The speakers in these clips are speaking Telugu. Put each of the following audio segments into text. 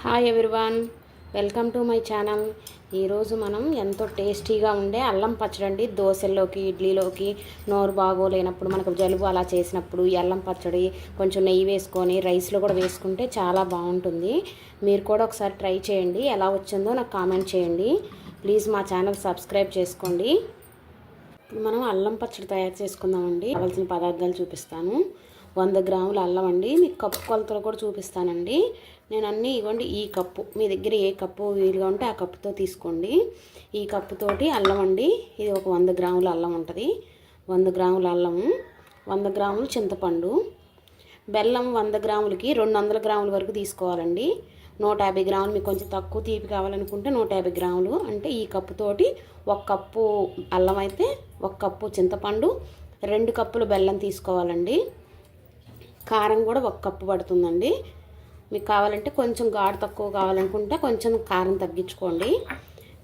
Hi everyone, welcome to my channel. ఈరోజు మనం ఎంతో టేస్టీగా ఉండే అల్లం పచ్చడి అండి. దోశల్లోకి, ఇడ్లీలోకి, నోరు బాగోలేనప్పుడు, మనకు జలుబు అలా చేసినప్పుడు ఈ అల్లం పచ్చడి కొంచెం నెయ్యి వేసుకొని రైస్లో కూడా వేసుకుంటే చాలా బాగుంటుంది. మీరు కూడా ఒకసారి ట్రై చేయండి. ఎలా వచ్చిందో నాకు కామెంట్ చేయండి. ప్లీజ్ మా ఛానల్ సబ్స్క్రైబ్ చేసుకోండి. ఇప్పుడు మనం అల్లం పచ్చడి తయారు చేసుకుందామండి. కావాల్సిన పదార్థాలు చూపిస్తాను. 100 గ్రాముల అల్లం అండి. మీకు కప్పు కొలతలు కూడా చూపిస్తానండి. నేను అన్నీ ఇవ్వండి. ఈ కప్పు, మీ దగ్గర ఏ కప్పు వీలుగా ఉంటే ఆ కప్పుతో తీసుకోండి. ఈ కప్పుతోటి అల్లం అండి. ఇది ఒక 100 గ్రాముల అల్లం ఉంటుంది. 100 గ్రాముల అల్లము, 100 గ్రాములు చింతపండు, బెల్లం 100 గ్రాములకి 200 గ్రాముల వరకు తీసుకోవాలండి. 150 గ్రాములు, మీకు కొంచెం తక్కువ తీపి కావాలనుకుంటే 150 గ్రాములు. అంటే ఈ కప్పుతోటి 1 కప్పు అల్లం అయితే 1 కప్పు చింతపండు, 2 కప్పులు బెల్లం తీసుకోవాలండి. కారం కూడా 1 కప్పు పడుతుందండి. మీకు కావాలంటే కొంచెం ఘాటు తక్కువ కావాలనుకుంటే కొంచెం కారం తగ్గించుకోండి.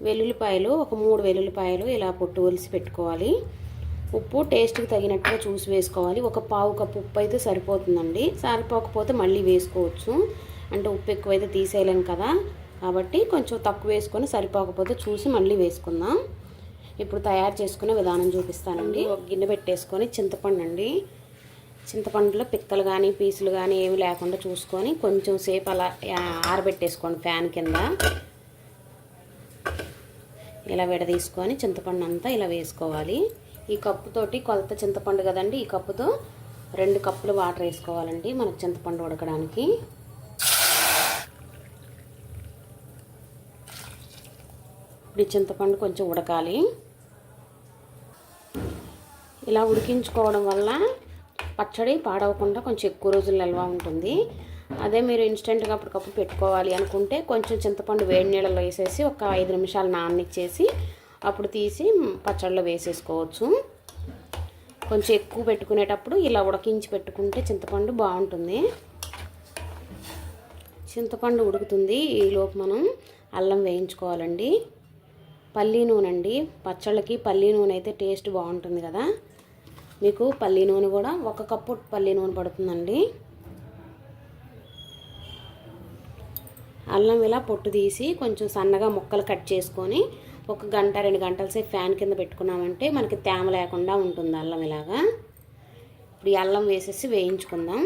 వెల్లుల్లిపాయలు ఒక 3 వెల్లుల్లిపాయలు ఇలా పొట్టు ఒలిసి పెట్టుకోవాలి. ఉప్పు టేస్ట్కి తగినట్టుగా చూసి వేసుకోవాలి. ఒక పావు కప్పు ఉప్పు అయితే సరిపోతుందండి. సరిపోకపోతే మళ్ళీ వేసుకోవచ్చు. అంటే ఉప్పు ఎక్కువైతే తీసేయలేం కదా, కాబట్టి కొంచెం తక్కువ వేసుకొని సరిపోకపోతే చూసి మళ్ళీ వేసుకుందాం. ఇప్పుడు తయారు చేసుకునే విధానం చూపిస్తానండి. ఒక గిన్నె పెట్టేసుకొని చింతపండు అండి, చింతపండులో పిక్కలు కానీ పీసులు కానీ ఏమి లేకుండా చూసుకొని కొంచెం సేపు అలా ఆరబెట్టేసుకోండి ఫ్యాన్ కింద. ఇలా విడదీసుకొని చింతపండు అంతా ఇలా వేసుకోవాలి. ఈ కప్పుతోటి కొలత చింతపండు కదండి, ఈ కప్పుతో 2 కప్పులు వాటర్ వేసుకోవాలండి మనకు చింతపండు ఉడకడానికి. ఇప్పుడు చింతపండు కొంచెం ఉడకాలి. ఇలా ఉడికించుకోవడం వల్ల పచ్చడి పాడవకుండా కొంచెం ఎక్కువ రోజులు నిల్వ ఉంటుంది. అదే మీరు ఇన్స్టెంట్గా అప్పటికప్పుడు పెట్టుకోవాలి అనుకుంటే కొంచెం చింతపండు వేడి నీళ్ళలో వేసేసి ఒక 5 నిమిషాలు నాననిచ్చేసి అప్పుడు తీసి పచ్చడిలో వేసేసుకోవచ్చు. కొంచెం ఎక్కువ పెట్టుకునేటప్పుడు ఇలా ఉడికించి పెట్టుకుంటే చింతపండు బాగుంటుంది. చింతపండు ఉడుకుతుంది. ఈలోపు మనం అల్లం వేయించుకోవాలండి. పల్లి నూనె అండి, పచ్చళ్ళకి పల్లి నూనె అయితే టేస్ట్ బాగుంటుంది కదా. మీకు పల్లి నూనె కూడా 1 కప్పు పల్లి నూనె పడుతుందండి. అల్లం ఇలా పొట్టు తీసి కొంచెం సన్నగా ముక్కలు కట్ చేసుకొని 1 గంట 2 గంటల సేపు ఫ్యాన్ కింద పెట్టుకున్నామంటే మనకి తేమ లేకుండా ఉంటుంది అల్లం ఇలాగా. ఇప్పుడు ఈ అల్లం వేసేసి వేయించుకుందాం.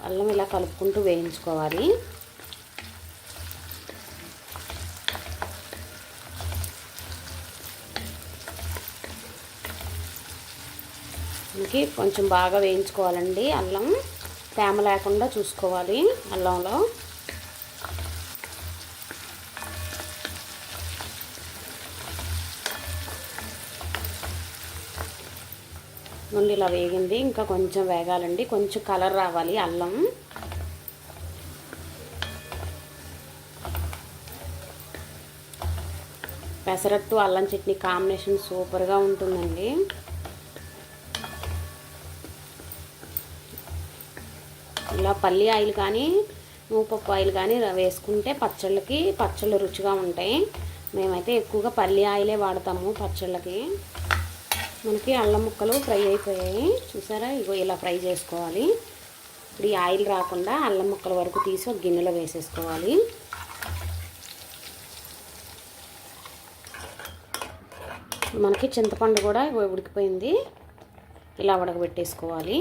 అల్లం ఇలా కలుపుకుంటూ వేయించుకోవాలి. మనకి కొంచెం బాగా వేయించుకోవాలండి. అల్లం తేమ లేకుండా చూసుకోవాలి అల్లంలో. నుండి ఇలా వేగింది. ఇంకా కొంచెం వేగాలండి, కొంచెం కలర్ రావాలి అల్లం. పెసరట్టు అల్లం చట్నీ కాంబినేషన్ సూపర్గా ఉంటుందండి. ఇలా పల్లి ఆయిల్ కానీ మూపప్పు ఆయిల్ కానీ వేసుకుంటే పచ్చళ్ళకి రుచిగా ఉంటాయి. మేమైతే ఎక్కువగా పల్లి ఆయిలే వాడతాము పచ్చళ్ళకి. మనకి అల్లం ముక్కలు ఫ్రై అయిపోయాయి చూసారా, ఇగో ఇలా ఫ్రై చేసుకోవాలి. ఇప్పుడు ఈ ఆయిల్ రాకుండా అల్లం ముక్కల వరకు తీసి ఒక గిన్నెలో వేసేసుకోవాలి. మనకి చింతపండు కూడా ఉడికిపోయింది. ఇలా ఉడకబెట్టేసుకోవాలి.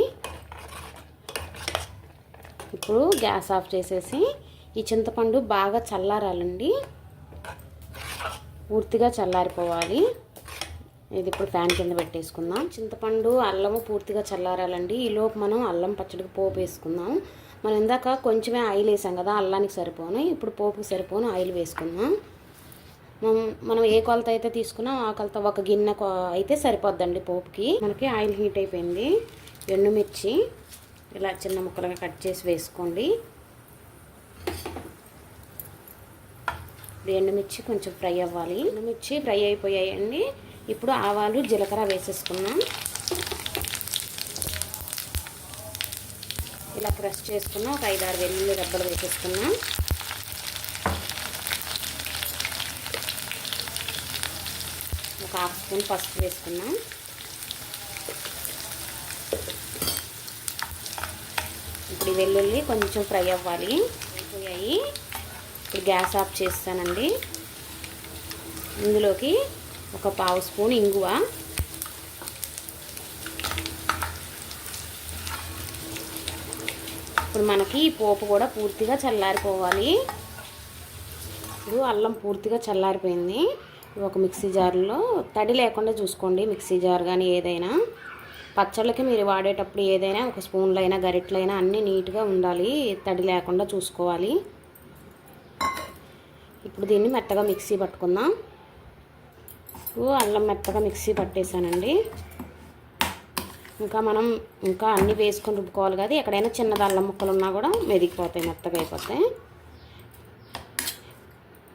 ఇప్పుడు గ్యాస్ ఆఫ్ చేసేసి ఈ చింతపండు బాగా చల్లారాలండి, పూర్తిగా చల్లారిపోవాలి. ఇది ఇప్పుడు ఫ్యాన్ కింద పెట్టేసుకుందాం. చింతపండు అల్లము పూర్తిగా చల్లారాలండి. ఈలోపు మనం అల్లం పచ్చడికి పోపు వేసుకుందాం. మనం ఇందాక కొంచెమే ఆయిల్ వేసాం కదా అల్లానికి సరిపోను, ఇప్పుడు పోపుకి సరిపోను ఆయిల్ వేసుకుందాం. మనం ఏ కొలత అయితే తీసుకున్నాం ఆ కొలత 1 గిన్నె అయితే సరిపోద్దండి పోపుకి. మనకి ఆయిల్ హీట్ అయిపోయింది. ఎండుమిర్చి ఇలా చిన్న ముక్కలుగా కట్ చేసి వేసుకోండి. ఎండుమిర్చి కొంచెం ఫ్రై అవ్వాలి. ఎండుమిర్చి ఫ్రై అయిపోయాయండి. ఇప్పుడు ఆవాలు జీలకర్ర వేసేసుకున్నాం. ఇలా క్రష్ చేసుకున్నాం. ఒక 5-6 వెల్లుల్లి రెబ్బలు వేసేసుకున్నాం. ఒక హాఫ్ స్పూన్ పసుపు వేసుకున్నాం. ఇప్పుడు వెల్లుల్లి కొంచెం ఫ్రై అవ్వాలి. అయిపోయాయి. ఇప్పుడు గ్యాస్ ఆఫ్ చేస్తానండి. ఇందులోకి ఒక పావు స్పూన్ ఇంగువ, ఇప్పుడు మనకి ఈ పోపు కూడా పూర్తిగా చల్లారిపోవాలి. ఇప్పుడు అల్లం పూర్తిగా చల్లారిపోయింది. ఒక మిక్సీ జార్లో తడి లేకుండా చూసుకోండి. మిక్సీ జార్ కానీ ఏదైనా పచ్చళ్ళకి మీరు వాడేటప్పుడు ఏదైనా ఒక స్పూన్లో అయినా గరిటెలో అయినా అన్నీ నీట్గా ఉండాలి, తడి లేకుండా చూసుకోవాలి. ఇప్పుడు దీన్ని మెత్తగా మిక్సీ పట్టుకుందాం. అల్లం మెత్తగా మిక్సీ పట్టేసానండి. మనం ఇంకా అన్నీ వేసుకొని రుబ్బుకోవాలి కదా, ఎక్కడైనా చిన్నది అల్లం ముక్కలు ఉన్నా కూడా మెదిగిపోతాయి, మెత్తగా అయిపోతాయి.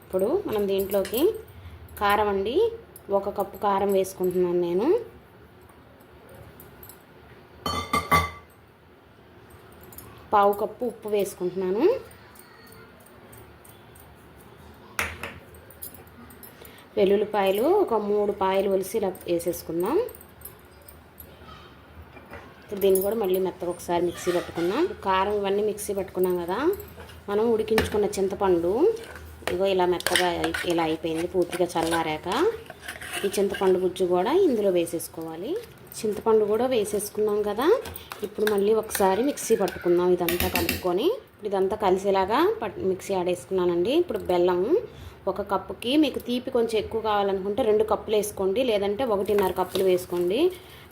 ఇప్పుడు మనం దీంట్లోకి కారం అండి, 1 కప్పు కారం వేసుకుంటున్నాను నేను. పావు కప్పు ఉప్పు వేసుకుంటున్నాను. వెల్లుల్లిపాయలు ఒక 3 పాయలు ఒలిసి ఇలా వేసేసుకుందాం. దీన్ని కూడా మళ్ళీ మెత్తగా ఒకసారి మిక్సీ పట్టుకుందాం. కారం ఇవన్నీ మిక్సీ పట్టుకున్నాం కదా, మనం ఉడికించుకున్న చింతపండు ఇగో ఇలా మెత్తగా ఇలా అయిపోయింది. పూర్తిగా చల్లారాక ఈ చింతపండు గుజ్జు కూడా ఇందులో వేసేసుకోవాలి. చింతపండు కూడా వేసేసుకున్నాం కదా, ఇప్పుడు మళ్ళీ ఒకసారి మిక్సీ పట్టుకుందాం. ఇదంతా కలుపుకొని ఇదంతా కలిసేలాగా మిక్సీ ఆడేసుకున్నానండి. ఇప్పుడు బెల్లం 1 కప్పుకి మీకు తీపి కొంచెం ఎక్కువ కావాలనుకుంటే 2 కప్పులు వేసుకోండి, లేదంటే 1.5 కప్పులు వేసుకోండి.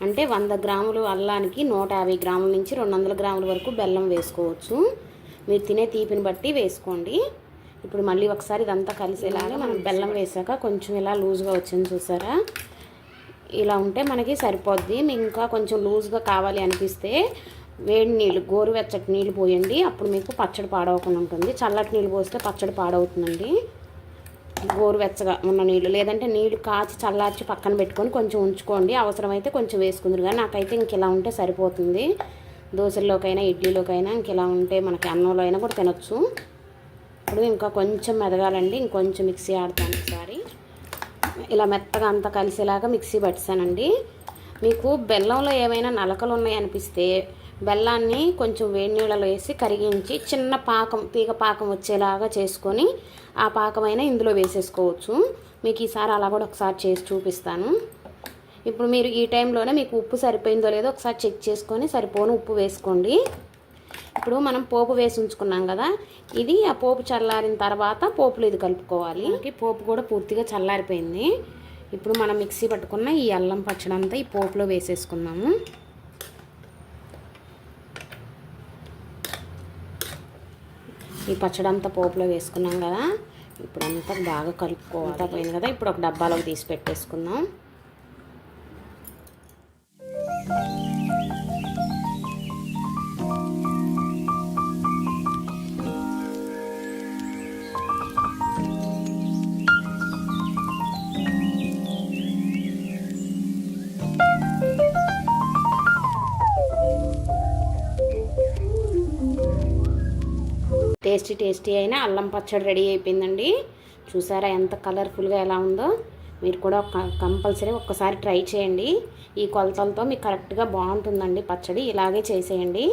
అంటే 100 గ్రాములు అల్లానికి 150 గ్రాముల నుంచి 200 గ్రాముల వరకు బెల్లం వేసుకోవచ్చు. మీరు తినే తీపిని బట్టి వేసుకోండి. ఇప్పుడు మళ్ళీ ఒకసారి ఇదంతా కలిసేలాగా మనం బెల్లం వేసాక కొంచెం ఇలా లూజ్గా వచ్చింది చూసారా, ఇలా ఉంటే మనకి సరిపోద్ది. మీకు ఇంకా కొంచెం లూజ్గా కావాలి అనిపిస్తే వేడి నీళ్ళు, గోరువెచ్చటి నీళ్ళు పోయండి, అప్పుడు మీకు పచ్చడి పాడవకుండా ఉంటుంది. చల్లటి నీళ్ళు పోస్తే పచ్చడి పాడవుతుందండి. గోరువెచ్చగా ఉన్న నీళ్ళు, లేదంటే నీళ్ళు కాచి చల్లార్చి పక్కన పెట్టుకొని కొంచెం ఉంచుకోండి, అవసరమైతే కొంచెం వేసుకుందరు. కానీ నాకైతే ఇంక ఇలా ఉంటే సరిపోతుంది. దోశల్లోకైనా ఇడ్లీలోకైనా ఇంక ఇలా ఉంటే మనకి అన్నంలో అయినా కూడా తినొచ్చు. ఇప్పుడు ఇంకా కొంచెం మెదగాలండి, ఇంకొంచెం మిక్సీ ఆడతాను ఒకసారి. ఇలా మెత్తగా అంతా కలిసేలాగా మిక్సీ పట్టానండి. మీకు బెల్లంలో ఏమైనా నలకలు ఉన్నాయనిపిస్తే బెల్లాన్ని కొంచెం వేడి నీళ్ళలో వేసి కరిగించి చిన్న పాకం, తీగ పాకం వచ్చేలాగా చేసుకొని ఆ పాకమైనా ఇందులో వేసేసుకోవచ్చు. మీకు ఈసారి అలా కూడా ఒకసారి చేసి చూపిస్తాను. ఇప్పుడు మీరు ఈ టైంలోనే మీకు ఉప్పు సరిపోయిందో లేదో ఒకసారి చెక్ చేసుకొని సరిపోను ఉప్పు వేసుకోండి. ఇప్పుడు మనం పోపు వేసి ఉంచుకున్నాం కదా, ఇది ఆ పోపు చల్లారిన తర్వాత పోపులో ఇది కలుపుకోవాలి. పోపు కూడా పూర్తిగా చల్లారిపోయింది. ఇప్పుడు మనం మిక్సీ పట్టుకున్న ఈ అల్లం పచ్చడి అంతా ఈ పోపులో వేసేసుకున్నాము. ఈ పచ్చడి అంతా పోపులో వేసుకున్నాం కదా, ఇప్పుడు అంతా బాగా కలుపుకోవాలి. పోయింది కదా, ఇప్పుడు ఒక డబ్బాలోకి తీసి పెట్టేసుకుందాం. టేస్టీ అయిన అల్లం పచ్చడి రెడీ అయిపోయిందండి. చూసారా ఎంత కలర్ఫుల్గా ఎలా ఉందో. మీరు కూడా కంపల్సరీ ఒక్కసారి ట్రై చేయండి. ఈ కొలతలతో మీకు కరెక్ట్గా బాగుంటుందండి పచ్చడి. ఇలాగే చేసేయండి.